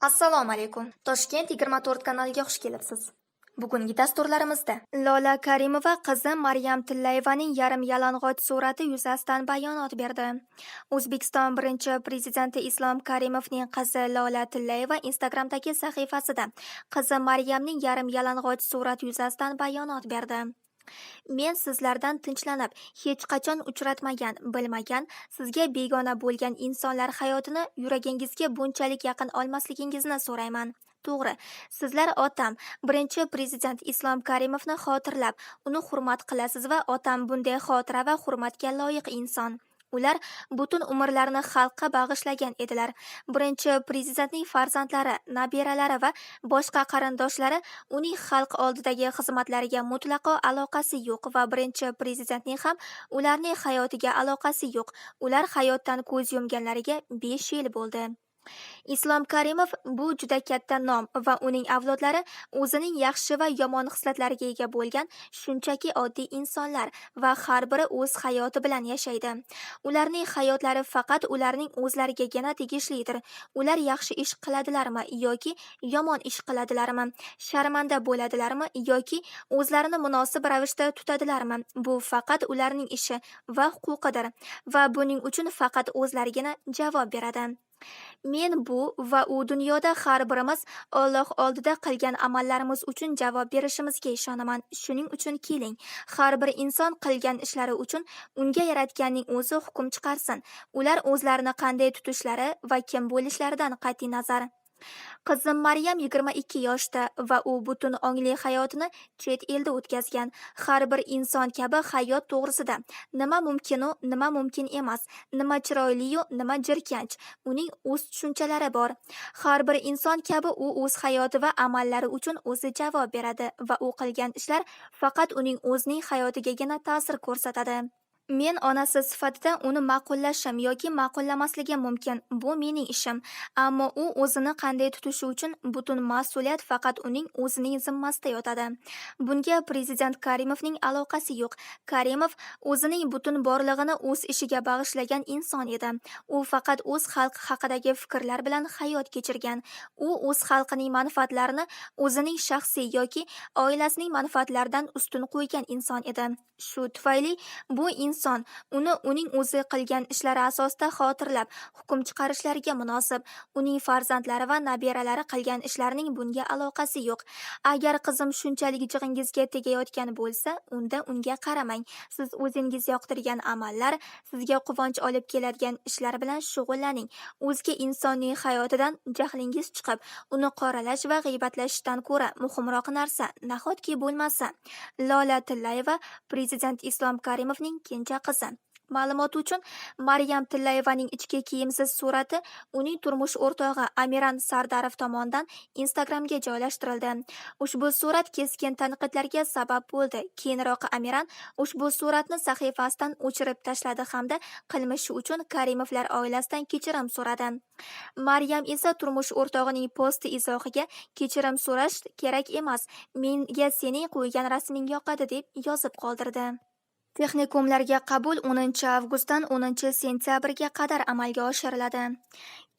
Assalomu alaykum. Toshkent 24 kanaliga xush kelibsiz. Bugungi dasturlarimizda Lola Karimova qizi Maryam Tillayevaning yarim yalang'och surati yuzasidan bayonot berdi. O'zbekiston birinchi prezidenti Islom Karimovning qizi Lola Tillayeva Instagramdagi sahifasida qizi Maryamning yarim yalang'och surati yuzasidan bayonot berdi. Men sizlardan tinchlanib, hech qachon uchratmagan, bilmagan, sizga begona bo'lgan insonlar hayotini yuragingizga bunchalik yaqin olmasligingizni so'rayman. To'g'ri, sizlar otam, birinchi prezident Islom Karimovni xotirlab, uni hurmat qilasiz va otam bunday xotira va hurmatga loyiq inson. Ular butun umrlarini xalqqa bag'ishlagan edilar. Birinchi prezidentning farzandlari, nabiralari va boshqa qarindoshlari uning xalq oldidagi xizmatlariga mutlaqo aloqasi yo'q va birinchi prezidentning ham ularning hayotiga aloqasi yo'q. Ular hayotdan ko'z yumganlariga 5 yil bo'ldi. Islom Karimov bu juda katta nom va uning avlodlari o'zining yaxshi va yomon xislatlariga ega bo'lgan shunchaki oddiy insonlar va har biri o'z hayoti bilan yashaydi. Ularning hayotlari faqat ularning o'zlarigagina tegishlidir. Ular yaxshi ish qiladilarmi yoki yomon ish qiladilarmi, sharmanda bo'ladilarmi yoki o'zlarini munosib ravishda tutadilarmi, bu faqat ularning ishi va huquqidir va buning uchun faqat o'zlarigina javob beradi. Men bu va u dunyoda har birimiz Alloh oldida qilgan amallarimiz uchun javob berishimizga ishonaman. Shuning uchun keling, har bir inson qilgan ishlari uchun unga Yaratganning o'zi hukm chiqarsin. Ular o'zlarini qanday tutishlari va kim bo'lishlaridan qat'iy nazar. Qizim Maryam 22 yoshda va u butun ongli hayotini chet elda o'tkazgan. Har bir inson kabi hayot to'g'risida nima mumkin-u, nima mumkin emas, nima chiroyli-yu, nima jirkanch, uning o'z tushunchalari bor. Har bir inson kabi u o'z hayoti va amallari uchun o'zi javob beradi va u qilgan ishlar faqat uning o'zining hayotigagina ta'sir ko'rsatadi. Men onasi sifatida uni ma'qullashim yoki ma'qullamasligim mumkin. Bu mening ishim. Ammo u o'zini qanday tutishi uchun butun mas'uliyat faqat uning o'zining zimmasida yotadi. Bunga prezident Karimovning aloqasi yo'q. Karimov o'zining butun borlig'ini o'z ishiga bag'ishlagan inson edi. U faqat o'z xalqi haqidagi fikrlar bilan hayot kechirgan. U o'z xalqining manfaatlarini o'zining shaxsiy yoki oilasining manfaatlaridan ustun qo'ygan inson edi. Shu tufayli bu inson uni uning o'zi qilgan ishlari asosida xotirlab, hukm chiqarishlariga munosib. Uning farzandlari va nabiralari qilgan ishlarining bunga aloqasi yo'q. Agar qizim shunchalik jig'ingizga tegayotgan bo'lsa, unda unga qaramang. Siz o'zingiz yoqtirgan amallar, sizga quvonch olib keladigan ishlar bilan shug'ullaning. O'zga insonning hayotidan jahlingiz chiqib, uni qoralash va g'iybatlashdan ko'ra muhimroq narsa nahotki bo'lmasa. Lola Tillayeva prezident Islom Karimovning kenja qizi. Ma'lumot uchun, Maryam Tillayevaning ichki kiyimsiz surati uning turmush o'rtog'i Amiran Sardarov tomonidan Instagramga joylashtirildi. Ushbu surat keskin tanqidlarga sabab bo'ldi. Keyinroq Amiran ushbu suratni sahifasidan o'chirib tashladi hamda qilmishi uchun Karimovlar oilasidan kechirim so'radi. Maryam esa turmush o'rtog'ining posti izohiga kechirim so'rash kerak emas, menga sening qo'ygan rasming yoqadi deb yozib qoldirdi. Texnikumlarga qabul 10 avgustdan 10 sentyabrga qadar amalga oshiriladi.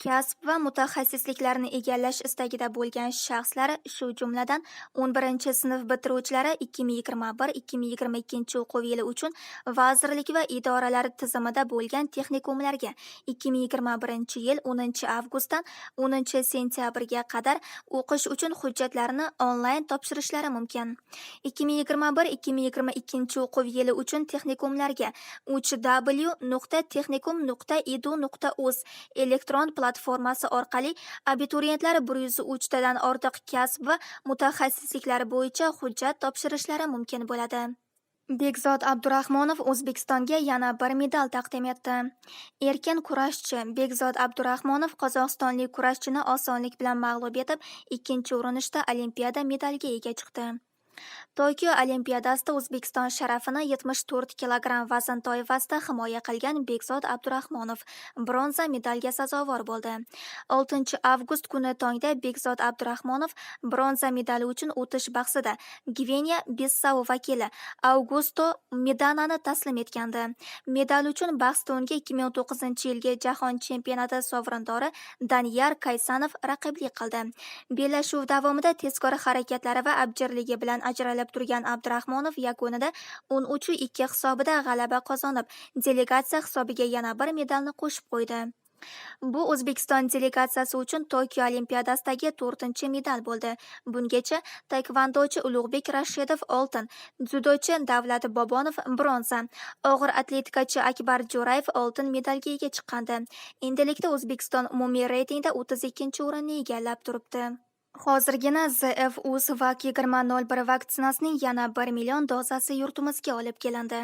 Kasb va mutaxassisliklarni egallash istagida bo'lgan shaxslar, shu jumladan 11-sinf bitiruvchilari 2021-2022 o'quv yili uchun vazirlik va idoralar tizimida bo'lgan texnikumlarga 2021-yil 10 avgustdan 10 sentyabrga qadar o'qish uchun hujjatlarini onlayn topshirishlari mumkin. 2021-2022 o'quv yili uchun texnikumlarga www.texnikum.edu.uz elektron platformasi orqali abituriyentlar 103 tadan ortiq kasb va mutaxassisliklar bo'yicha hujjat topshirishlari mumkin bo'ladi. Bekzod Abdurahmonov O'zbekistonga yana bir medal taqdim etdi. Erkin kurashchi Bekzod Abdurahmonov qozog'istonlik kurashchini osonlik bilan mag'lub etib, ikkinchi urinishda Olimpiada medaliga ega chiqdi. Tokio Olimpiadasida O'zbekiston sharafini 74 kilogramm vazn toifasida himoya qilgan Bekzod Abdurahmonov bronza medalga sazovor bo'ldi. 6 avgust kuni tongda Bekzod Abdurahmonov bronza medali uchun o'tish bahsida Gvineya Bissau vakili Augusto Medanani taslim etgandi. Medal uchun bahsda unga 2009-yilgi Jahon chempionati sovrindori Daniyar Kaysanov raqiblik qildi. Bellashuv davomida tezkor harakatlari va abjirligi bilan ajralib turgan Abdurahmonov yakunida 13-2 hisobida g'alaba qozonib, delegatsiya hisobiga yana bir medalni qo'shib qo'ydi. Bu O'zbekiston delegatsiyasi uchun Tokio Olimpiadasidagi 4-medal bo'ldi. Bungacha taekvondochi Ulug'bek Rashidov oltin, dzyudochi Davlat Bobonov bronza, og'ir atletikachi Akbar Jo'rayev oltin medalga ega chiqqandi. Endilikda O'zbekiston umumiy reytingda 32-o'rinni egallab turibdi. Hozirgina ZF-Uz VAK 2001 vaksinasining yana 1 million dozasi yurtimizga olib kelindi.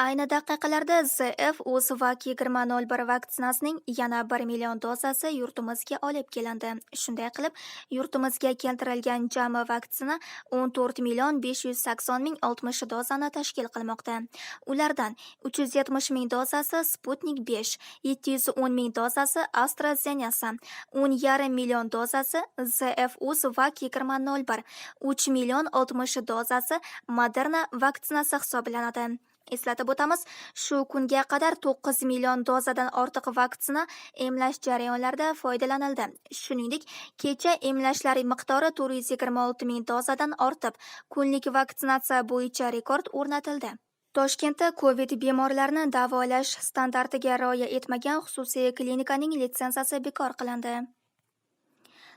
Ayni daqiqalarda ZF-Uz VAK 2001 vaksinasining yana 1 million dozasi yurtimizga olib kelindi. Shunday qilib, yurtimizga keltirilgan jami vaksina 14 million 580 ming 60 dozani tashkil qilmoqda. Ulardan 370 ming dozasi Sputnik 5, 710 ming dozasi AstraZeneca, 10,5 million dozasi ZF-Uz VAK 2001, 3 million 60 dozasi Moderna vaksinasi hisoblanadi. Eslatib o'tamiz, shu kunga qadar 9 million dozadan ortiq vaksina emlash jarayonlarida foydalanildi. Shuningdek, kecha emlashlar miqdori 426 ming dozadan ortib, kunlik vaksinatsiya bo'yicha rekord o'rnatildi. Toshkentda COVID bemorlarini davolash standartiga rioya etmagan xususiy klinikaning litsenziyasi bekor qilindi.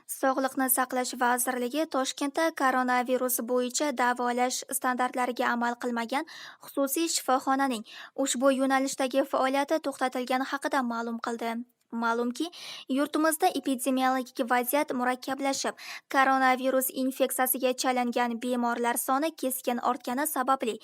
Sog'liqni saqlash vazirligi Toshkentda koronavirus bo'yicha davolash standartlariga amal qilmagan xususiy shifoxonaning ushbu yo'nalishdagi faoliyati to'xtatilgani haqida ma'lum qildi. Ma'lumki, yurtimizda epidemiologik vaziyat murakkablashib, koronavirus infeksiyasiga chalingan bemorlar soni keskin ortgani sababli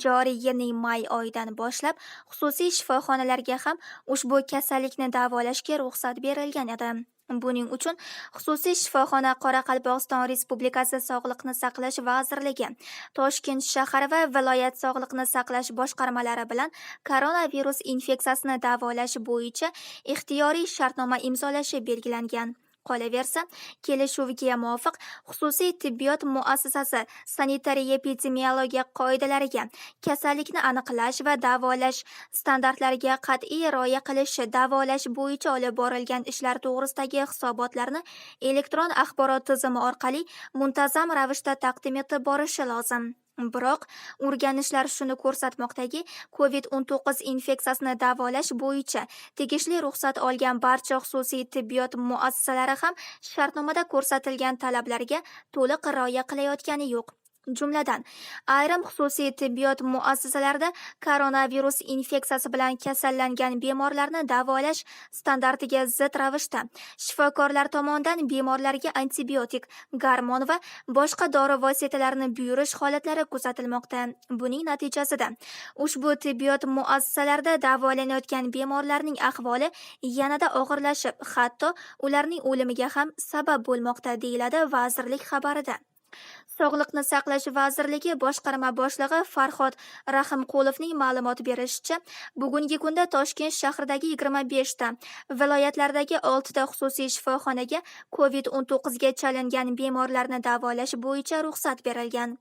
joriy yilning may oyidan boshlab xususiy shifoxonalarga ham ushbu kasallikni davolashga ruxsat berilgan edi. Buning uchun xususiy shifoxona Qoraqalpog'iston Respublikasi Sog'liqni saqlash vazirligi, Toshkent shahar va viloyat sog'liqni saqlash boshqarmalari bilan koronavirus infeksiyasini davolash bo'yicha ixtiyoriy shartnoma imzolashi belgilangan. Qolaversa, kelishuvga muvofiq xususiy tibbiyot muassasasi sanitariya-epidemiologiya qoidalariga, kasallikni aniqlash va davolash standartlariga qat'iy rioya qilishi, davolash bo'yicha olib borilgan ishlar to'g'risidagi hisobotlarni elektron axborot tizimi orqali muntazam ravishda taqdim etib borishi lozim. Biroq, o'rganishlar shuni ko'rsatmoqdaki, COVID-19 infeksiyasini davolash bo'yicha tegishli ruxsat olgan barcha xususiy tibbiyot muassasalari ham shartnomada ko'rsatilgan talablarga to'liq rioya qilayotgani yo'q. Jumladan, ayrim xususiy tibbiyot muassasalarida koronavirus infeksiyasi bilan kasallangan bemorlarni davolash standartiga zid ravishda shifokorlar tomonidan bemorlarga antibiotik, gormon va boshqa dori vositalarini buyurish holatlari kuzatilmoqda. Buning natijasida ushbu tibbiyot muassasalarida davolanayotgan bemorlarning ahvoli yanada og'irlashib, hatto ularning o'limiga ham sabab bo'lmoqda, deyiladi vazirlik xabarida. Sog'liqni saqlash vazirligi boshqarma boshlig'i Farhod Rahimqulovning ma'lumot berishicha, bugungi kunda Toshkent shahridagi 25 ta, viloyatlardagi 6 ta xususiy shifoxonaga COVID-19 ga chalingan bemorlarni davolash bo'yicha ruxsat berilgan.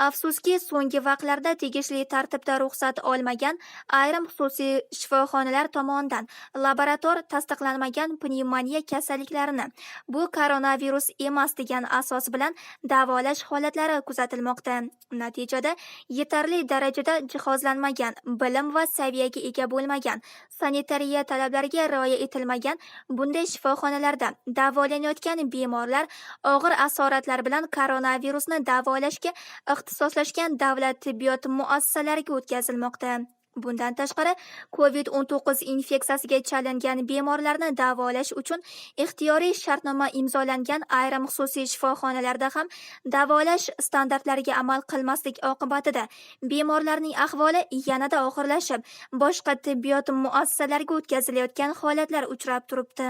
Afsuski, so'nggi vaqtlarda tegishli tartibda ruxsat olmagan ayrim xususiy shifoxonalar tomonidan laborator tasdiqlanmagan pnevmoniya kasalliklarini bu koronavirus emas degan asos bilan davolash holatlari kuzatilmoqda. Natijada yetarli darajada jihozlanmagan, bilim va saviyaga ega bo'lmagan, sanitariya talablariga rioya etilmagan bunday shifoxonalarda davolanayotgan bemorlar og'ir asoratlar bilan koronavirusni davolashga ixtisoslashgan davlat tibbiyot muassasalariga o'tkazilmoqda. Bundan tashqari, COVID-19 infeksiyasiga chalingan bemorlarni davolash uchun ixtiyoriy shartnoma imzolangan ayrim xususiy shifoxonalarda ham davolash standartlariga amal qilmaslik oqibatida bemorlarning ahvoli yanada og'irlashib, boshqa tibbiyot muassasalariga o'tkazilayotgan holatlar uchrab turibdi.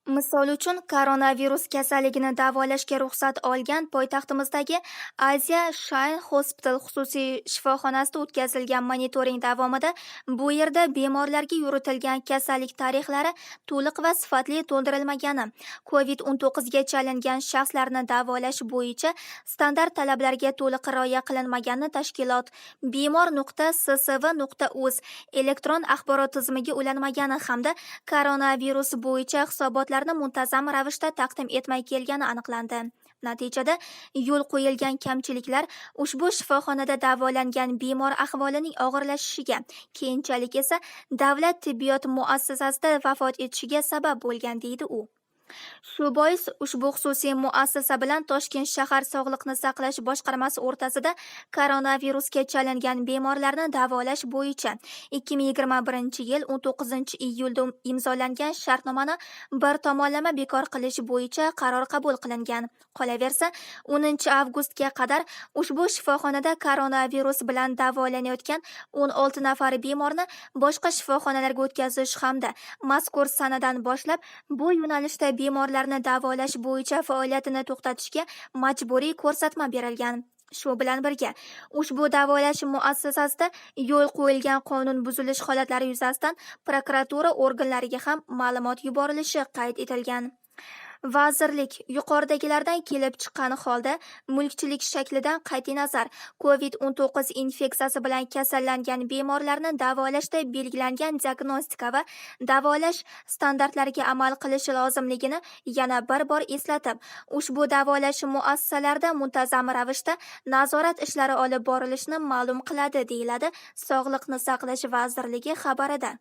Misol uchun, koronavirus kasalligini davolashga ruxsat olgan poytaxtimizdagi Asia Shine Hospital xususiy shifoxonasida o'tkazilgan monitoring davomida bu yerda bemorlarga yuritilgan kasallik tarixlari to'liq va sifatli to'ldirilmagani, COVID-19 ga chalingan shaxslarni davolash bo'yicha standart talablarga to'liq rioya qilinmagani tashkilot bemor.ssv.uz elektron axborot tizimiga ulanmagani hamda koronavirus bo'yicha hisobotlarni muntazam ravishda taqdim etmay kelgani aniqlandi. Natijada yo'l qo'yilgan kamchiliklar ushbu shifoxonada davolangan bemor ahvolining og'irlashishiga, keyinchalik esa davlat tibbiyot muassasasida vafot etishiga sabab bo'lgan, deydi u. Shu bois ushbu xususiy muassasa bilan Toshkent shahar Sog'liqni saqlash boshqarmasi o'rtasida koronavirusga chalingan bemorlarni davolash bo'yicha 2021-yil 19-iyulda imzolangan shartnomani bir tomonlama bekor qilish bo'yicha qaror qabul qilingan. Qolaversa, 10-avgustga qadar ushbu shifoxonada koronavirus bilan davolanayotgan 16 nafar bemorni boshqa shifoxonalarga o'tkazish hamda mazkur sanadan boshlab bu yo'nalishda bemorlarni davolash bo'yicha faoliyatini to'xtatishga majburiy ko'rsatma berilgan. Shu bilan birga, ushbu davolash muassasasida yo'l qo'yilgan qonun buzilish holatlari yuzasidan prokuratura organlariga ham ma'lumot yuborilishi qayd etilgan. Vazirlik yuqoridagilardan kelib chiqqan holda mulkchilik shaklidan qat'iy nazar COVID-19 infeksiyasi bilan kasallangan bemorlarni davolashda belgilangan diagnostika va davolash standartlariga amal qilishi lozimligini yana bir bor eslatib, ushbu davolash muassasalarida muntazam ravishda nazorat ishlari olib borilishini ma'lum qiladi, deyiladi Sog'liqni saqlash vazirligi xabarida.